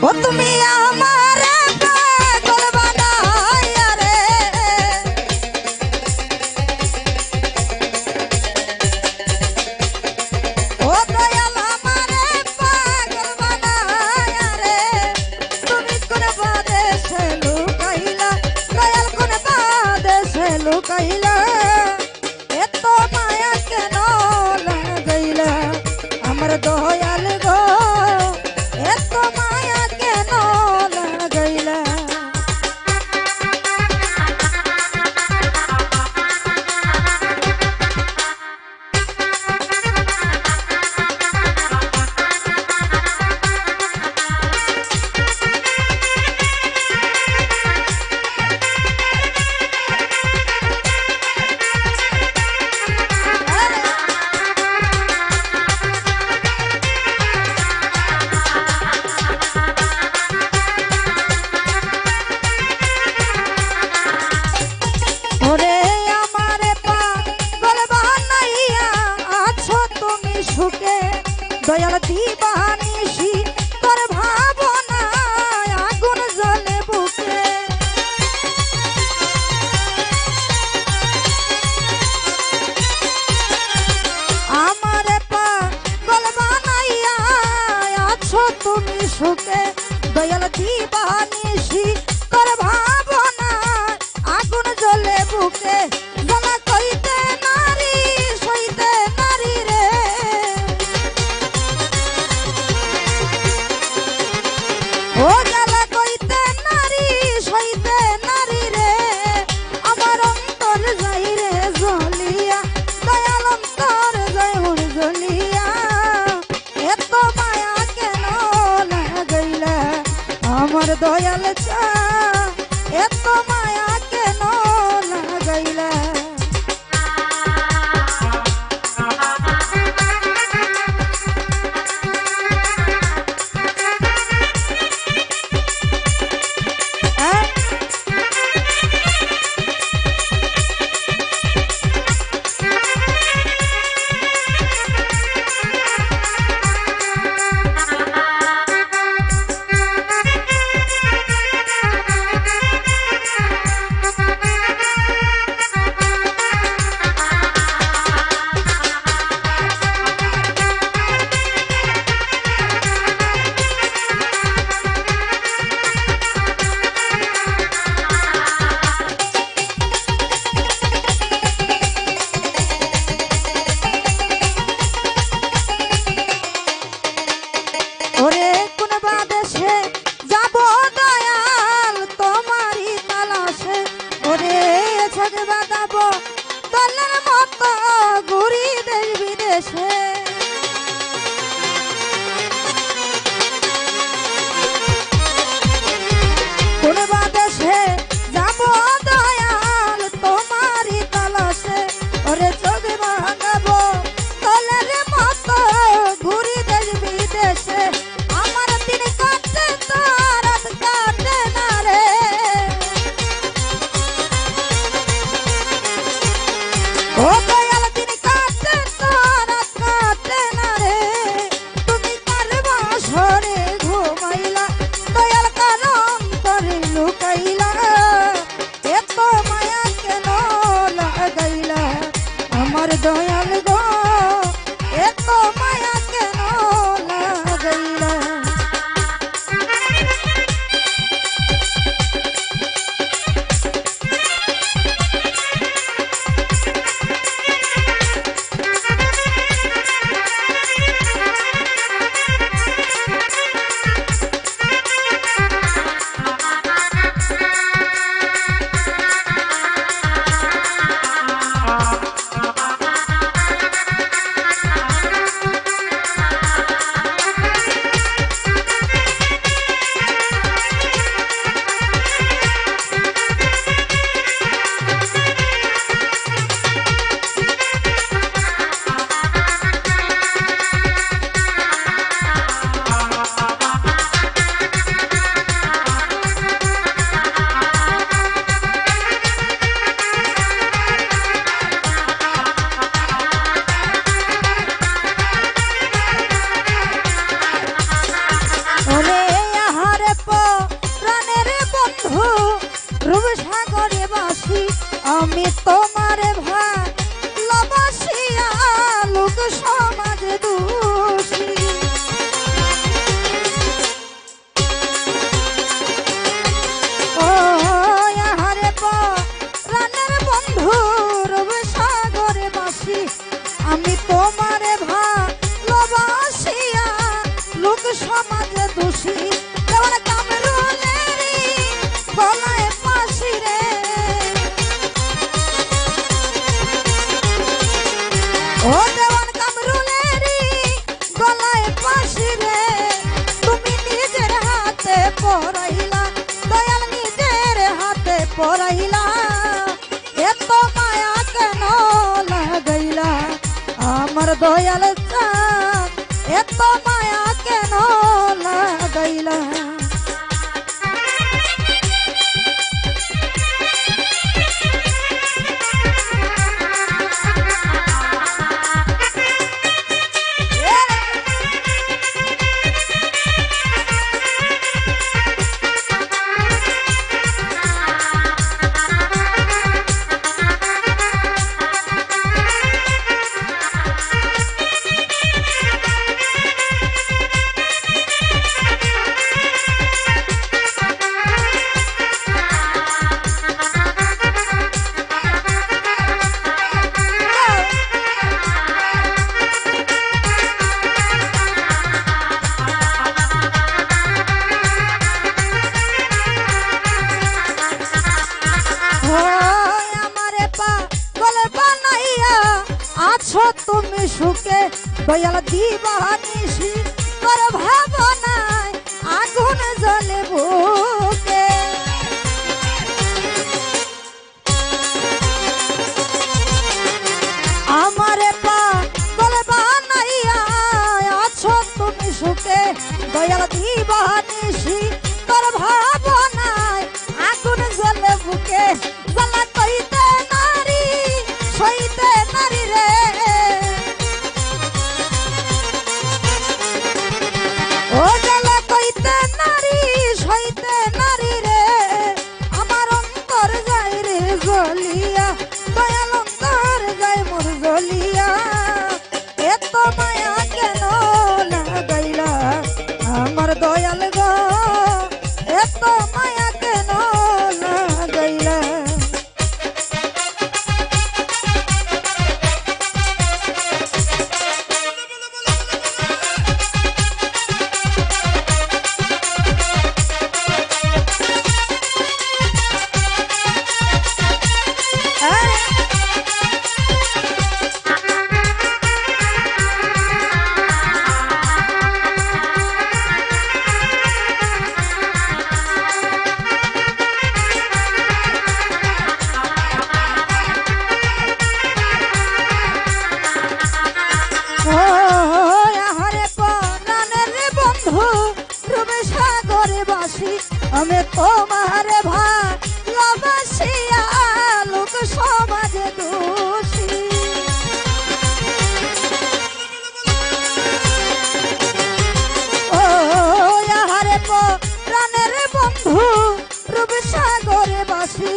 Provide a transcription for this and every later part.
ও তুমি আমারে পাগল বানাইয়া রে, ও দয়াল আমারে পাগল বানাইয়া রে, তুমি কোন বাদেশে লুকাইলা, দয়াল কোন বাদেশে লুকাইলা, এত মায়া কেন লাগাইলা আমার দয়াল গো, এত মায়া কেন লাগাইলা। ওরে আমারে পাগল বানাইয়া আছো তুমি সুখে, দয়াল দিবানিশি তোর ভাবনায় আগুন জ্বলে বুকে, আমারে পাগল বানাইয়া আছো তুমি সুখে, দয়াল দিবানিশি তোর ভাবনায় আগুন জ্বলে বুকে, জ্বালা কইতে নারী সইতে নারী রে, ও জ্বালা কইতে নারী সইতে নারী রে, আমার অন্তর যাই রে জ্বলিয়া, দয়াল অন্তর যাই হুর জ্বলিয়া, এত মায়া কেন লাগাইলা আমার দয়াল চা, এত মায়া কেন লাগাইলা। বন্ধু রূপসাগরে বাসি আমি তোমারে ভালোবাসিয়া লোক সমাজে দোষী ও আহারে প্রাণের বন্ধু রূপসাগরে বাসি আমি তোমারে ভালোবাসিয়া লোক সমাজে দোষী দেওয়ার কামরুলেরি গলায় ফাঁসি রে ও দেওয়ান কামরুলেরি গলায় ফাঁসি রে তুমি নিজের হাতে পরাইলা দয়াল নিজের হাতে পরাইলা এত মায়া কেন লাগাইলা আমার দয়াল চাঁদ এত মায়া কেন লাগাইলা আছো তুমি সুখে দয়াল দিবানিশি তোর ভাবনায় আগুন জ্বলে বুকে আমারে পাগল বানাইয়া আছো তুমি সুখে দয়াল দিবানিশি তোর ভাবনায় আগুন জ্বলে বুকে জ্বালা কইতে নারী সইতে নারী রে ও জ্বালা কইতে নারী সইতে নারী রে আমার অন্তর যায় রে জ্বলিয়া দয়াল অন্তর যায় মোর জ্বলিয়া এত মায়া কেন লাগাইলা আমার দয়াল গো এত মায়া কেন লাগাইলা আমি তোমারে ভালোবাসিয়া লোক সমাজে দোষী ও আহারে প্রাণের বন্ধু রূপসাগরে বাসি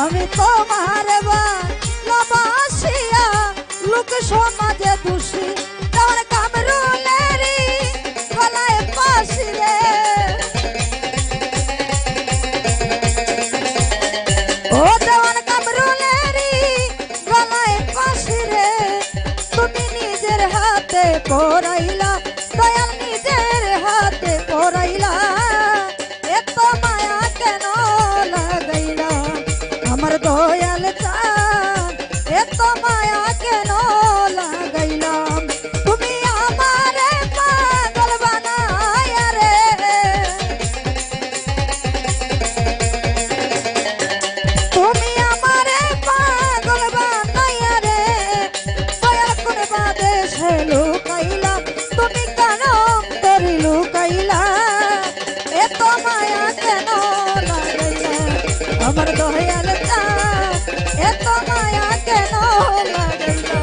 আমি তোমারে ভালোবাসিয়া লোক সমাজে দোষী তোর কামরুলেরি গলায় ফাঁসি রে ও দেওয়ান কামরুলেরি গলায় ফাঁসি রে তুমি নিজের হাতে পরাইলা দয়াল নিজের হাতে পরাইলা এত মায়া কেন লাগাইলা আমার দয়াল চাঁদ এত মায়া কেন লাগাইলা তুমি আমারে পাগল বানায়া রে তুমি আমারে পাগল বানাইয়া রে দয়াল কোন বাদেশে লুকাইলা তুমি কেন তরি লুকাইলা এত মায়া কেন লাগাইলা আমার দয়াল চাঁদ এত মায়া কেন লাগাইলা